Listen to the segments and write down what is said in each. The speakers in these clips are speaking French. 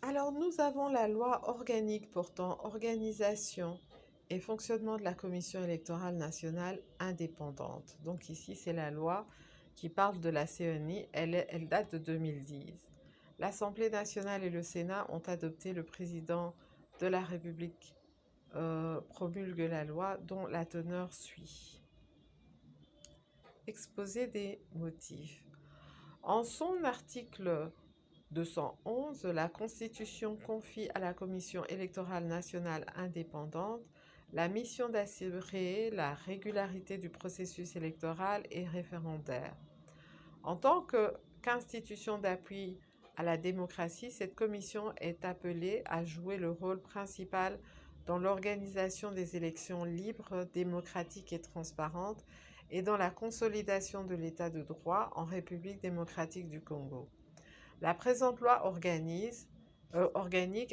Alors, nous avons la loi organique portant organisation et fonctionnement de la Commission électorale nationale indépendante. Donc ici, c'est la loi qui parle de la CENI. Elle date de 2010. L'Assemblée nationale et le Sénat ont adopté, le président de la République promulgue la loi dont la teneur suit. Exposé des motifs. En son article 211, la Constitution confie à la Commission électorale nationale indépendante la mission d'assurer la régularité du processus électoral et référendaire. En tant qu'institution d'appui à la démocratie, cette commission est appelée à jouer le rôle principal dans l'organisation des élections libres, démocratiques et transparentes et dans la consolidation de l'état de droit en République démocratique du Congo. La présente loi organique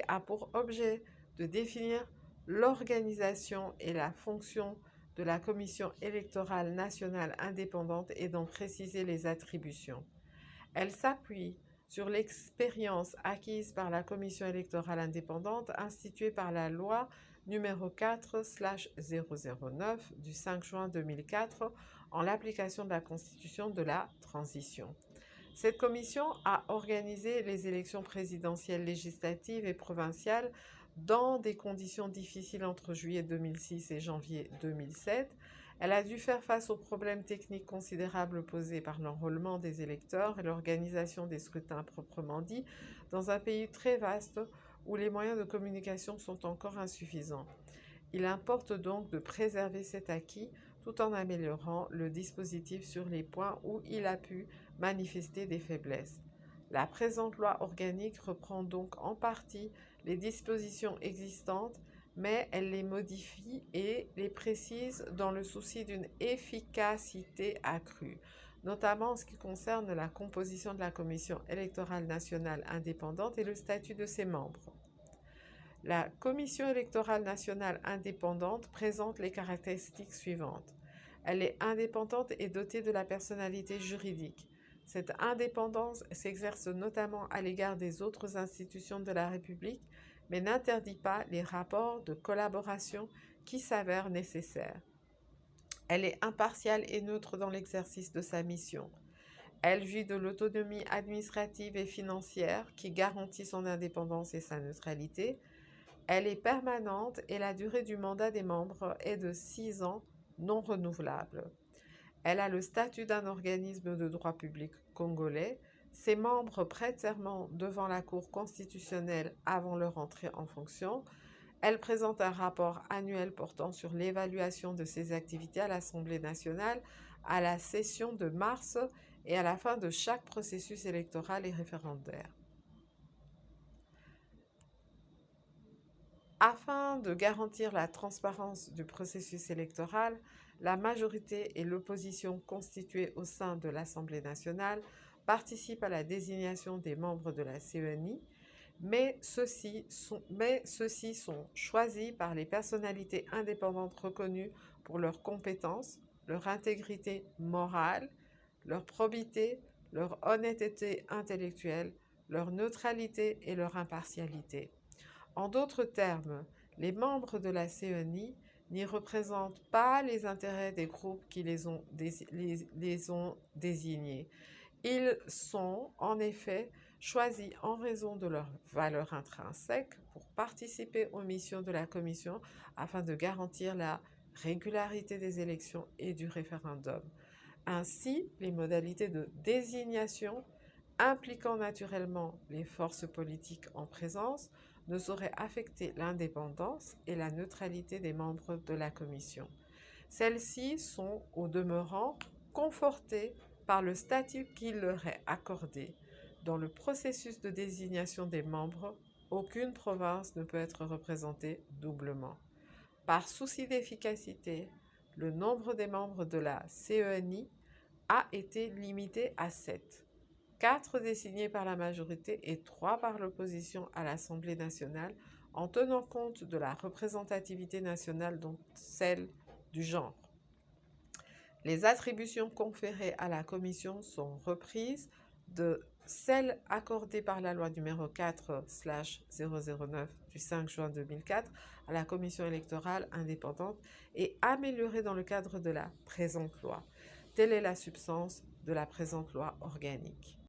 a pour objet de définir l'organisation et la fonction de la Commission électorale nationale indépendante et d'en préciser les attributions. Elle s'appuie sur l'expérience acquise par la Commission électorale indépendante instituée par la loi numéro 4/009 du 5 juin 2004 en l'application de la Constitution de la transition. Cette commission a organisé les élections présidentielles, législatives et provinciales dans des conditions difficiles entre juillet 2006 et janvier 2007. Elle a dû faire face aux problèmes techniques considérables posés par l'enrôlement des électeurs et l'organisation des scrutins proprement dits dans un pays très vaste où les moyens de communication sont encore insuffisants. Il importe donc de préserver cet acquis tout en améliorant le dispositif sur les points où il a pu manifester des faiblesses. La présente loi organique reprend donc en partie les dispositions existantes, mais elle les modifie et les précise dans le souci d'une efficacité accrue, notamment en ce qui concerne la composition de la Commission électorale nationale indépendante et le statut de ses membres. La Commission électorale nationale indépendante présente les caractéristiques suivantes. Elle est indépendante et dotée de la personnalité juridique. Cette indépendance s'exerce notamment à l'égard des autres institutions de la République, mais n'interdit pas les rapports de collaboration qui s'avèrent nécessaires. Elle est impartiale et neutre dans l'exercice de sa mission. Elle jouit de l'autonomie administrative et financière qui garantit son indépendance et sa neutralité. Elle est permanente et la durée du mandat des membres est de 6 ans non renouvelable. Elle a le statut d'un organisme de droit public congolais. Ses membres prêtent serment devant la Cour constitutionnelle avant leur entrée en fonction. Elle présente un rapport annuel portant sur l'évaluation de ses activités à l'Assemblée nationale à la session de mars et à la fin de chaque processus électoral et référendaire. Afin de garantir la transparence du processus électoral, la majorité et l'opposition constituées au sein de l'Assemblée nationale participent à la désignation des membres de la CENI, mais ceux-ci sont choisis par les personnalités indépendantes reconnues pour leurs compétences, leur intégrité morale, leur probité, leur honnêteté intellectuelle, leur neutralité et leur impartialité. En d'autres termes, les membres de la CENI n'y représentent pas les intérêts des groupes qui les ont désignés. Ils sont en effet choisis en raison de leur valeur intrinsèque pour participer aux missions de la Commission afin de garantir la régularité des élections et du référendum. Ainsi, les modalités de désignation impliquant naturellement les forces politiques en présence ne sauraient affecter l'indépendance et la neutralité des membres de la Commission. Celles-ci sont, au demeurant, confortées par le statut qui leur est accordé. Dans le processus de désignation des membres, aucune province ne peut être représentée doublement. Par souci d'efficacité, le nombre des membres de la CENI a été limité à 7. 4 désignés par la majorité et 3 par l'opposition à l'Assemblée nationale, en tenant compte de la représentativité nationale, dont celle du genre. Les attributions conférées à la Commission sont reprises celle accordée par la loi numéro 4/009 du 5 juin 2004 à la Commission électorale indépendante et améliorée dans le cadre de la présente loi. Telle est la substance de la présente loi organique.